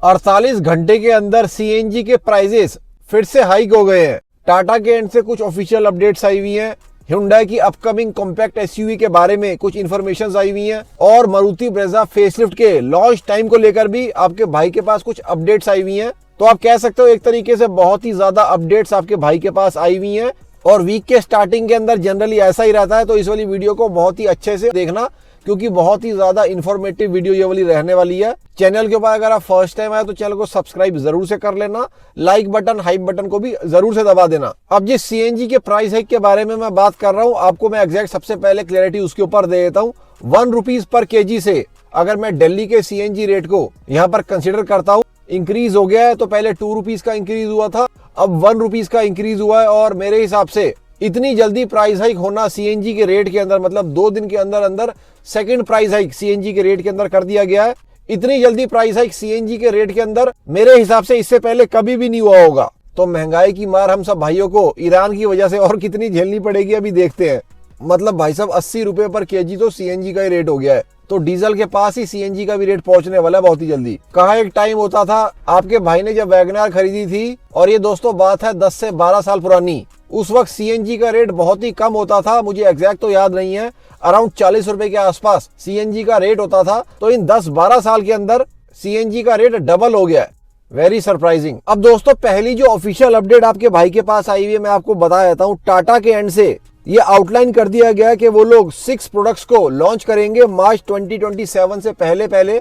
48 घंटे के अंदर सीएनजी के प्राइजेस फिर से हाइक हो गए हैं। टाटा के एंड से कुछ ऑफिशियल अपडेट्स आई हुई हैं। Hyundai की अपकमिंग कॉम्पैक्ट एसयूवी के बारे में कुछ इन्फॉर्मेशन आई हुई हैं और मारुति ब्रेजा फेसलिफ्ट के लॉन्च टाइम को लेकर भी आपके भाई के पास कुछ अपडेट्स आई हुई हैं। तो आप कह सकते हो एक तरीके से बहुत ही ज्यादा अपडेट्स आपके भाई के पास आई हुई हैं और वीक के स्टार्टिंग के अंदर जनरली ऐसा ही रहता है। तो इस वाली वीडियो को बहुत ही अच्छे से देखना क्योंकि बहुत ही ज्यादा इंफॉर्मेटिव वीडियो ये वाली रहने वाली है। चैनल के ऊपर अगर आप फर्स्ट टाइम आए तो चैनल को सब्सक्राइब जरूर से कर लेना, लाइक बटन हाइप बटन को भी जरूर से दबा देना। अब जिस सीएनजी के प्राइस हाइक के बारे में मैं बात कर रहा हूं, आपको मैं एग्जैक्ट सबसे पहले क्लैरिटी उसके ऊपर दे देता हूं। 1 रुपीज पर केजी से अगर मैं दिल्ली के सीएनजी रेट को यहाँ पर कंसिडर करता हूँ, इंक्रीज हो गया है। तो पहले 2 रुपीज का इंक्रीज हुआ था, अब 1 रुपीज का इंक्रीज हुआ है और मेरे हिसाब से इतनी जल्दी प्राइस हाइक होना सीएनजी के रेट के अंदर, मतलब 2 दिन के अंदर अंदर सेकंड प्राइस हाइक सीएनजी के रेट के अंदर कर दिया गया है। इतनी जल्दी प्राइस हाइक सीएनजी के रेट के अंदर मेरे हिसाब से इससे पहले कभी भी नहीं हुआ होगा। तो महंगाई की मार हम सब भाइयों को ईरान की वजह से और कितनी झेलनी पड़ेगी अभी देखते हैं। मतलब भाई साहब 80 रुपए पर केजी तो सीएनजी का ही रेट हो गया है। तो डीजल के पास ही सीएनजी का भी रेट पहुंचने वाला है बहुत ही जल्दी। कहा एक टाइम होता था आपके भाई ने जब वैगनआर खरीदी थी, और ये दोस्तों बात है 10 से 12 साल पुरानी, उस वक्त सीएनजी का रेट बहुत ही कम होता था। मुझे एग्जैक्ट तो याद नहीं है, अराउंड 40 रुपए के आसपास सीएनजी का रेट होता था। तो इन 10-12 साल के अंदर सीएनजी का रेट डबल हो गया है। Very surprising. अब दोस्तों पहली जो ऑफिशियल अपडेट आपके भाई के पास आई हुई है मैं आपको बता देता हूँ। टाटा के एंड से ये आउटलाइन कर दिया गया है कि वो लोग 6 प्रोडक्ट्स को लॉन्च करेंगे मार्च 2027 से पहले।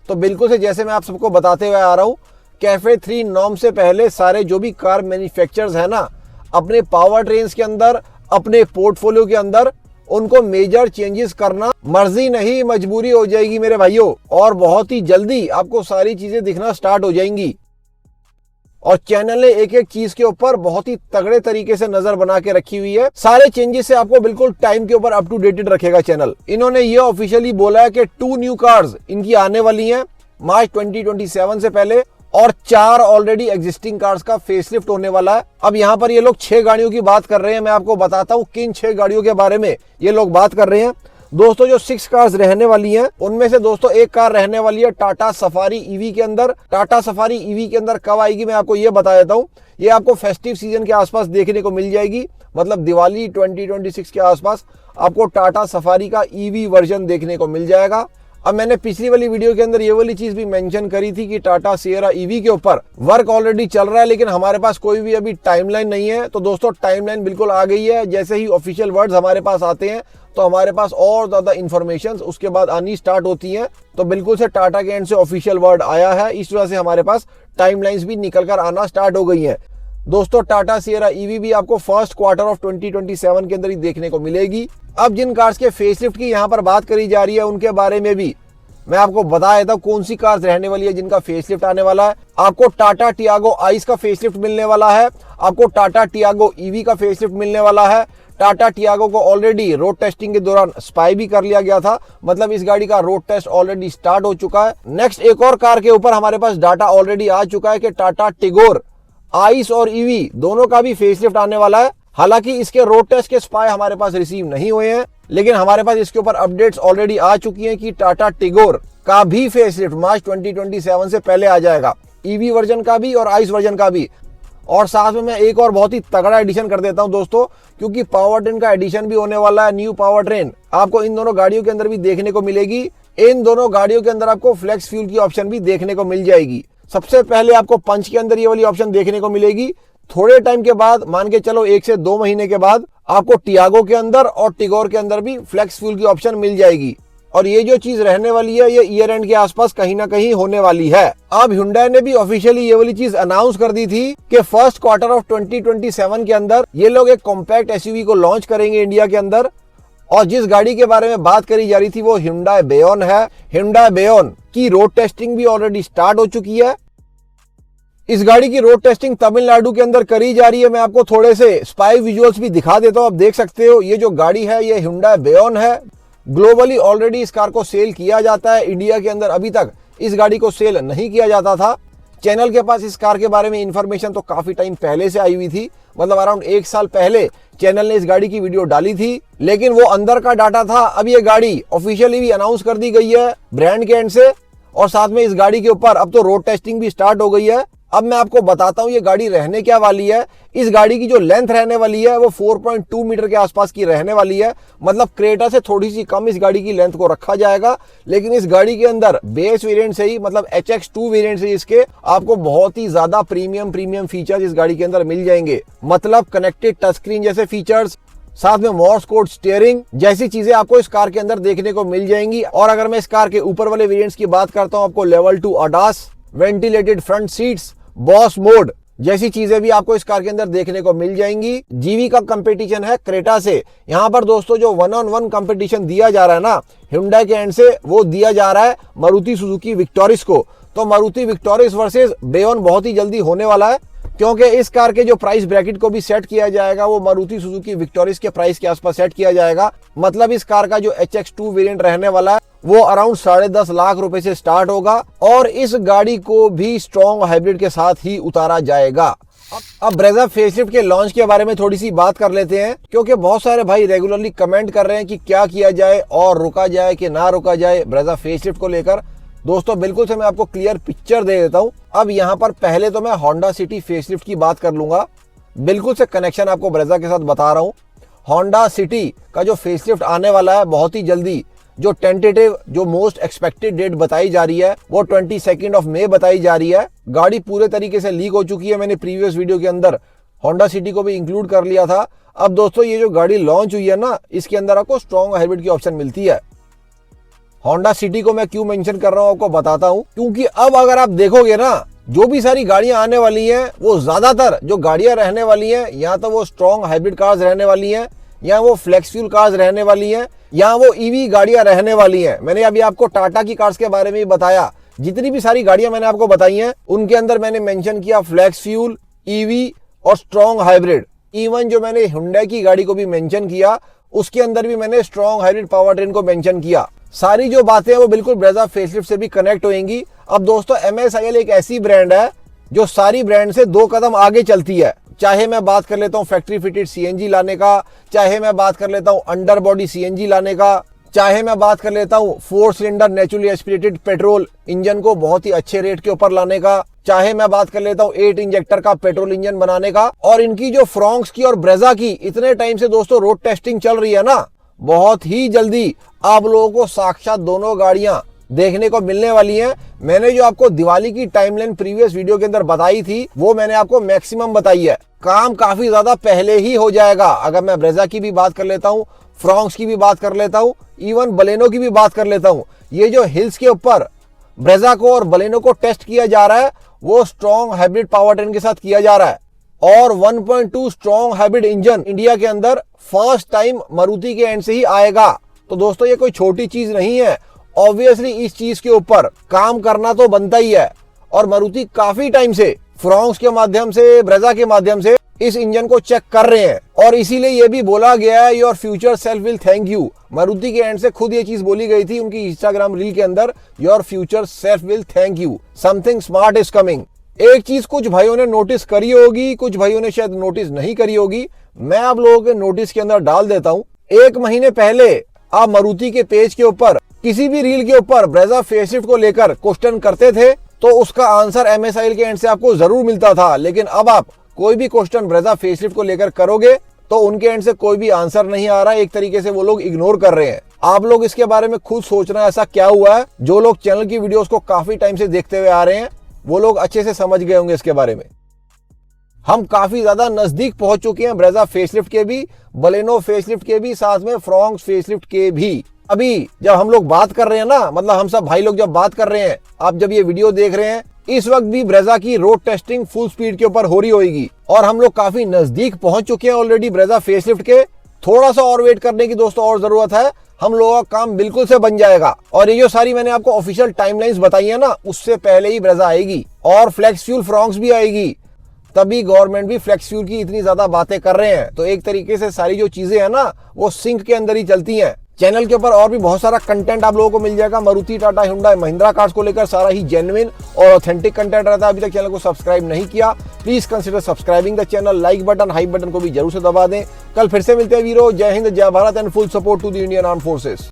तो बिल्कुल से जैसे मैं आप सबको बताते हुए आ रहा हूँ, कैफे 3 नॉर्म से पहले सारे जो भी कार मैन्युफैक्चरर्स है ना, अपने पावर ट्रेन्स के अंदर, अपने पोर्टफोलियो के अंदर उनको मेजर चेंजेस करना मर्जी नहीं मजबूरी हो जाएगी मेरे भाइयों। और बहुत ही जल्दी आपको सारी चीजें दिखना स्टार्ट हो जाएंगी। और चैनल ने एक एक चीज के ऊपर बहुत ही तगड़े तरीके से नजर बना के रखी हुई है। सारे चेंजेस से आपको बिल्कुल टाइम के ऊपर अप टू डेटेड रखेगा चैनल। इन्होंने ये ऑफिशियली बोला है कि 2 न्यू कार्स इनकी आने वाली हैं मार्च 2027 से पहले, और 4 ऑलरेडी एग्जिस्टिंग कार्स का फेसलिफ्ट होने वाला है। अब यहाँ पर ये लोग 6 गाड़ियों की बात कर रहे हैं। मैं आपको बताता हूँ किन 6 गाड़ियों के बारे में ये लोग बात कर रहे हैं। दोस्तों जो 6 कार्स रहने वाली हैं उनमें से दोस्तों एक कार रहने वाली है टाटा सफारी ईवी के अंदर। टाटा सफारी ईवी के अंदर कब आएगी मैं आपको ये बता देता हूँ। ये आपको फेस्टिव सीजन के आसपास देखने को मिल जाएगी, मतलब दिवाली 2026 के आसपास आपको टाटा सफारी का ईवी वर्जन देखने को मिल जाएगा। अब मैंने पिछली वाली वीडियो के अंदर ये वाली चीज भी मेंशन करी थी कि टाटा सिएरा ईवी के ऊपर वर्क ऑलरेडी चल रहा है, लेकिन हमारे पास कोई भी अभी टाइमलाइन नहीं है। तो दोस्तों टाइमलाइन बिल्कुल आ गई है। जैसे ही ऑफिशियल वर्ड्स हमारे पास आते हैं तो हमारे पास और ज्यादा इन्फॉर्मेशन उसके बाद आनी स्टार्ट होती है। तो बिल्कुल से टाटा के एंड से ऑफिशियल वर्ड आया है, इस वजह से हमारे पास टाइमलाइंस भी निकल कर आना स्टार्ट हो गई है। दोस्तों टाटा सिएरा ईवी भी आपको फर्स्ट क्वार्टर ऑफ 2027 के अंदर ही देखने को मिलेगी। अब जिन कार्स के फेसलिफ्ट की यहाँ पर बात करी जा रही है उनके बारे में भी मैं आपको बता देता हूँ कौन सी कार्स रहने वाली है जिनका फेसलिफ्ट आने वाला है। आपको टाटा टियागो आइस का फेसलिफ्ट मिलने वाला है, आपको टाटा टियागो ईवी का फेसलिफ्ट मिलने वाला है। टाटा टियागो को ऑलरेडी रोड टेस्टिंग के दौरान स्पाई भी कर लिया गया था, मतलब इस गाड़ी का रोड टेस्ट ऑलरेडी स्टार्ट हो चुका है। नेक्स्ट एक और कार के ऊपर हमारे पास डाटा ऑलरेडी आ चुका है कि टाटा टिगोर आइस और ईवी दोनों का भी फेसलिफ्ट आने वाला है। हालांकि इसके रोड टेस्ट के स्पाई हमारे पास रिसीव नहीं हुए हैं, लेकिन हमारे पास इसके ऊपर अपडेट्स ऑलरेडी आ चुकी हैं कि टाटा टिगोर का भी फेसलिफ्ट मार्च 2027 से पहले आ जाएगा, ईवी वर्जन का भी और आइस वर्जन का भी। और साथ में मैं एक और बहुत ही तगड़ा एडिशन कर देता हूं दोस्तों, क्योंकि पावर ट्रेन का एडिशन भी होने वाला है। न्यू पावर ट्रेन आपको इन दोनों गाड़ियों के अंदर भी देखने को मिलेगी। इन दोनों गाड़ियों के अंदर आपको फ्लेक्स फ्यूल की ऑप्शन भी देखने को मिल जाएगी। सबसे पहले आपको पंच के अंदर ये वाली ऑप्शन देखने को मिलेगी। थोड़े टाइम के बाद, मान के चलो 1 से 2 महीने के बाद, आपको टियागो के अंदर और टिगोर के अंदर भी फ्लेक्स फ्यूल की ऑप्शन मिल जाएगी। और ये जो चीज रहने वाली है ये ईयर एंड के आसपास कहीं ना कहीं होने वाली है। अब Hyundai ने भी ऑफिशियली ये वाली चीज अनाउंस कर दी थी कि फर्स्ट क्वार्टर ऑफ 2027 के अंदर ये लोग एक कॉम्पैक्ट एसयूवी को लॉन्च करेंगे इंडिया के अंदर। और जिस गाड़ी के बारे में बात करी जा रही थी वो Hyundai Bayon है। Hyundai Bayon की रोड टेस्टिंग भी ऑलरेडी स्टार्ट हो चुकी है। इस गाड़ी की रोड टेस्टिंग तमिलनाडु के अंदर करी जा रही है। मैं आपको थोड़े से स्पाई विजुअल्स भी दिखा देता हूं, आप देख सकते हो। ये जो गाड़ी है ये Hyundai Bayon है। ग्लोबली ऑलरेडी इस कार को सेल किया जाता है, इंडिया के अंदर अभी तक इस गाड़ी को सेल नहीं किया जाता था। चैनल के पास इस कार के बारे में इंफॉर्मेशन तो काफी टाइम पहले से आई हुई थी, मतलब अराउंड 1 साल पहले चैनल ने इस गाड़ी की वीडियो डाली थी, लेकिन वो अंदर का डाटा था। अब ये गाड़ी ऑफिशियली भी अनाउंस कर दी गई है ब्रांड के एंड से, और साथ में इस गाड़ी के ऊपर अब तो रोड टेस्टिंग भी स्टार्ट हो गई है। अब मैं आपको बताता हूं ये गाड़ी रहने क्या वाली है। इस गाड़ी की जो लेंथ रहने वाली है वो 4.2 मीटर के आसपास की रहने वाली है। मतलब क्रेटा से थोड़ी सी कम इस गाड़ी की लेंथ को रखा जाएगा। लेकिन इस गाड़ी के अंदर बेस वेरिएंट से ही मतलब HX2 वेरिएंट से इसके आपको बहुत ही ज्यादा प्रीमियम फीचर्स इस गाड़ी के अंदर मिल जाएंगे। मतलब कनेक्टेड टच स्क्रीन जैसे फीचर्स, साथ में मोर्स कोड स्टीयरिंग जैसी चीजें आपको इस कार के अंदर देखने को मिल जाएंगी। और अगर मैं इस कार के ऊपर वाले वेरिएंट्स की बात करता हूं, आपको level 2 ADAS, ventilated front seats, boss mode जैसी चीजें भी आपको इस कार के अंदर देखने को मिल जाएंगी। जीवी का कंपटीशन है क्रेटा से। यहाँ पर दोस्तों जो 1-on-1 कंपटीशन दिया जा रहा है ना Hyundai के एंड से, वो दिया जा रहा है मारुति सुजुकी विक्टोरिस को। तो मारुति विक्टोरिस वर्सेस बेयोन बहुत ही जल्दी होने वाला है, क्योंकि इस कार के जो प्राइस ब्रैकेट को भी सेट किया जाएगा वो मारुति सुजुकी विक्टोरिस के प्राइस के आसपास सेट किया जाएगा। मतलब इस कार का जो HX2 वेरिएंट रहने वाला है वो अराउंड 10.5 लाख रुपए से स्टार्ट होगा और इस गाड़ी को भी स्ट्रॉन्ग हाइब्रिड के साथ ही उतारा जाएगा। अब ब्रेजा फेसलिफ्ट के लॉन्च के बारे में थोड़ी सी बात कर लेते हैं, क्योंकि बहुत सारे भाई रेगुलरली कमेंट कर रहे हैं कि क्या किया जाए और रुका जाए कि ना रुका जाए ब्रेजा फेसलिफ्ट को लेकर। दोस्तों बिल्कुल से मैं आपको क्लियर पिक्चर दे देता हूं। अब यहां पर पहले तो मैं होंडा सिटी फेसलिफ्ट की बात कर लूंगा। बिल्कुल से कनेक्शन आपको ब्रेजा के साथ बता रहा हूं। होंडा सिटी का जो फेसलिफ्ट आने वाला है बहुत ही जल्दी, जो टेंटेटिव जो मोस्ट एक्सपेक्टेड डेट बताई जा रही है वो 22 मई बताई जा रही है। गाड़ी पूरे तरीके से लीक हो चुकी है। मैंने प्रीवियस वीडियो के अंदर होंडा सिटी को भी इंक्लूड कर लिया था। अब दोस्तों ये जो गाड़ी लॉन्च हुई है ना, इसके अंदर आपको स्ट्रॉन्ग हाइब्रिड की ऑप्शन मिलती है। होंडा सिटी को मैं क्यों मेंशन कर रहा हूं आपको बताता हूं, क्योंकि अब अगर आप देखोगे ना जो भी सारी गाड़ियां आने वाली हैं वो ज्यादातर जो गाड़ियां रहने वाली हैं या तो वो स्ट्रॉन्ग हाइब्रिड कार्स रहने वाली हैं, या वो फ्लेक्स फ्यूल कार्स रहने वाली हैं, या वो ईवी गाड़ियां रहने वाली हैं। मैंने अभी आपको टाटा की कार्स के बारे में भी बताया। जितनी भी सारी गाड़ियां मैंने आपको बताई हैं उनके अंदर मैंने मेंशन किया फ्लेक्स फ्यूल, ईवी और स्ट्रॉन्ग हाइब्रिड। इवन जो मैंने Hyundai की गाड़ी को भी मेंशन किया उसके अंदर भी मैंने स्ट्रॉन्ग हाइब्रिड पावर ट्रेन को मेंशन किया। सारी जो बातें हैं वो बिल्कुल ब्रेजा फेसलिफ्ट से भी कनेक्ट होंगी। अब दोस्तों MSIL एक ऐसी ब्रांड है जो सारी ब्रांड से 2 कदम आगे चलती है। चाहे मैं बात कर लेता हूं फैक्ट्री फिटेड CNG लाने का, चाहे मैं बात कर लेता हूं अंडर बॉडी CNG लाने का, चाहे मैं बात कर लेता हूं 4 cylinder naturally aspirated petrol engine को बहुत ही अच्छे रेट के ऊपर लाने का, चाहे मैं बात कर लेता हूं 8 इंजेक्टर का पेट्रोल इंजन बनाने का। और इनकी जो फ्रोंक्स की और ब्रेजा की इतने टाइम से दोस्तों रोड टेस्टिंग चल रही है ना, बहुत ही जल्दी आप लोगों को साक्षात दोनों गाड़ियां देखने को मिलने वाली हैं। मैंने जो आपको दिवाली की टाइमलाइन प्रीवियस वीडियो के अंदर बताई थी वो मैंने आपको मैक्सिमम बताई है। काम काफी ज्यादा पहले ही हो जाएगा। अगर मैं ब्रेजा की भी बात कर लेता हूँ, फ्रोंक्स की भी बात कर लेता हूँ, इवन बलेनो की भी बात कर लेता हूँ, ये जो हिल्स के ऊपर ब्रेजा को और बलेनो को टेस्ट किया जा रहा है वो स्ट्रॉन्ग हाइब्रिड पावर ट्रेन के साथ किया जा रहा है। और 1.2 स्ट्रॉन्ग हाइब्रिड इंजन इंडिया के अंदर फर्स्ट टाइम मारुति के एंड से ही आएगा। तो दोस्तों ये कोई छोटी चीज नहीं है। ऑब्वियसली इस चीज के ऊपर काम करना तो बनता ही है और मारुति काफी टाइम से फ्रोंक्स के माध्यम से, ब्रेजा के माध्यम से इस इंजन को चेक कर रहे हैं। और इसीलिए ये भी बोला गया है your future self will thank you. Maruti के एंड से खुद ये चीज बोली गई थी उनकी इंस्टाग्राम रील के अंदर, your future self will thank you, something smart is coming. एक चीज कुछ भाइयों ने नोटिस करी होगी, कुछ भाइयों ने शायद नोटिस नहीं करी होगी, मैं आप लोगों के नोटिस के अंदर डाल देता हूं। 1 महीने पहले आप मारुति के पेज के ऊपर किसी भी रील के ऊपर ब्रेजा फेसलिफ्ट को लेकर क्वेश्चन करते थे तो उसका आंसर MSIL के एंड से आपको जरूर मिलता था। लेकिन अब आप कोई भी क्वेश्चन ब्रेजा फेसलिफ्ट को लेकर करोगे तो उनके एंड से कोई भी आंसर नहीं आ रहा है। एक तरीके से वो लोग इग्नोर कर रहे हैं। आप लोग इसके बारे में खुद सोचना ऐसा क्या हुआ है। जो लोग चैनल की वीडियोस को काफी टाइम से देखते हुए आ रहे हैं वो लोग अच्छे से समझ गए होंगे इसके बारे में। हम काफी ज्यादा नजदीक पहुंच चुके हैं ब्रेजा फेसलिफ्ट के भी, बलेनो फेसलिफ्ट के भी, साथ में फ्रोंक्स फेसलिफ्ट के भी। अभी जब हम लोग बात कर रहे हैं ना, मतलब हम सब भाई लोग जब बात कर रहे हैं, आप जब ये वीडियो देख रहे हैं, इस वक्त भी ब्रेजा की रोड टेस्टिंग फुल स्पीड के ऊपर हो रही होगी और हम लोग काफी नजदीक पहुंच चुके हैं ऑलरेडी ब्रेजा फेसलिफ्ट के। थोड़ा सा और वेट करने की दोस्तों और जरूरत है, हम लोगों का काम बिल्कुल से बन जाएगा। और ये जो सारी मैंने आपको ऑफिशियल टाइमलाइंस बताई है ना, उससे पहले ही ब्रेजा आएगी और फ्लेक्स फ्यूल फ्रोंक्स भी आएगी। तभी गवर्नमेंट भी फ्लेक्स फ्यूल की इतनी ज्यादा बातें कर रहे हैं। तो एक तरीके से सारी जो चीजें हैं ना वो सिंक के अंदर ही चलती हैं। चैनल के ऊपर और भी बहुत सारा कंटेंट आप लोगों को मिल जाएगा मारुति, टाटा, Hyundai, महिंद्रा कार्स को लेकर। सारा ही जेन्युइन और ऑथेंटिक कंटेंट रहता है। अभी तक चैनल को सब्सक्राइब नहीं किया, please consider subscribing the channel. Like button, high button को भी जरूर से दबा दें। कल फिर से मिलते हैं वीरो। Jai Hind, Jai Bharat and full support to the Indian arm forces.